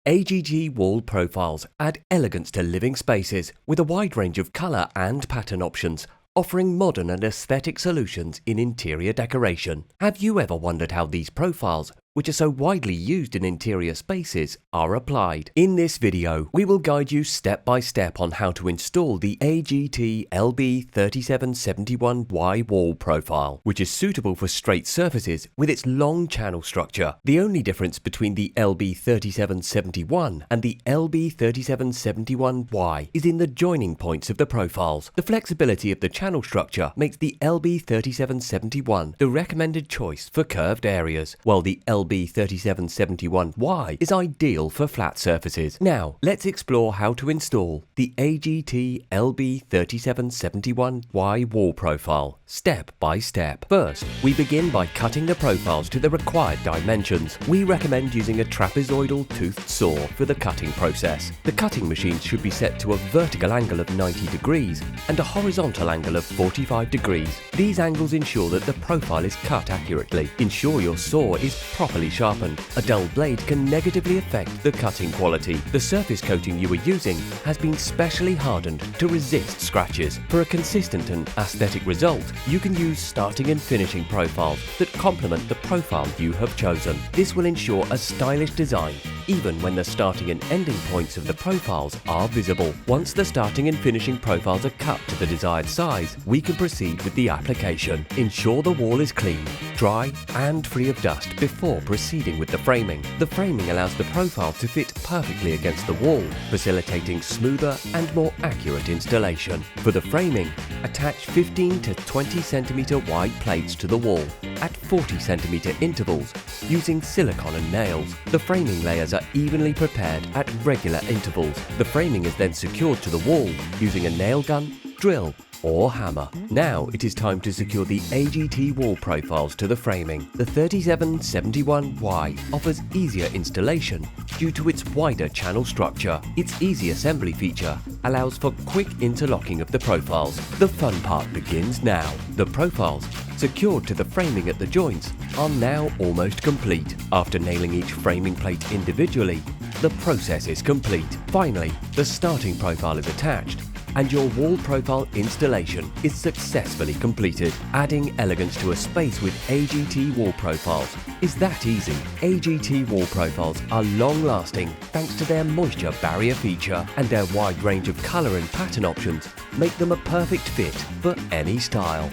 AGT wall profiles add elegance to living spaces with a wide range of colour and pattern options, offering modern and aesthetic solutions in interior decoration. Have you ever wondered how these profiles, which are so widely used in interior spaces, are applied? In this video, we will guide you step by step on how to install the AGT LB 3771Y wall profile, which is suitable for straight surfaces with its long channel structure. The only difference between the LB 3771 and the LB 3771Y is in the joining points of the profiles. The flexibility of the channel structure makes the LB 3771 the recommended choice for curved areas, while the LB 3771Y is ideal for flat surfaces. Now, let's explore how to install the AGT LB 3771Y wall profile, step by step. First, we begin by cutting the profiles to the required dimensions. We recommend using a trapezoidal toothed saw for the cutting process. The cutting machine should be set to a vertical angle of 90 degrees and a horizontal angle of 45 degrees. These angles ensure that the profile is cut accurately. Ensure your saw is properly sharpened. A dull blade can negatively affect the cutting quality. The surface coating you are using has been specially hardened to resist scratches. For a consistent and aesthetic result, you can use starting and finishing profiles that complement the profile you have chosen. This will ensure a stylish design even when the starting and ending points of the profiles are visible. Once the starting and finishing profiles are cut to the desired size, we can proceed with the application. Ensure the wall is clean, dry and free of dust before proceeding with the framing. The framing allows the profile to fit perfectly against the wall, facilitating smoother and more accurate installation. For the framing, attach 15 to 20 cm wide plates to the wall at 40 cm intervals using silicone and nails. The framing layers are evenly prepared at regular intervals. The framing is then secured to the wall using a nail gun, drill or hammer. Now it is time to secure the AGT wall profiles to the framing. The 3771Y offers easier installation due to its wider channel structure. Its easy assembly feature allows for quick interlocking of the profiles. The fun part begins now. The profiles, secured to the framing at the joints, are now almost complete. After nailing each framing plate individually, the process is complete. Finally, the starting profile is attached and your wall profile installation is successfully completed. Adding elegance to a space with AGT wall profiles is that easy. AGT wall profiles are long-lasting thanks to their moisture barrier feature, and their wide range of colour and pattern options make them a perfect fit for any style.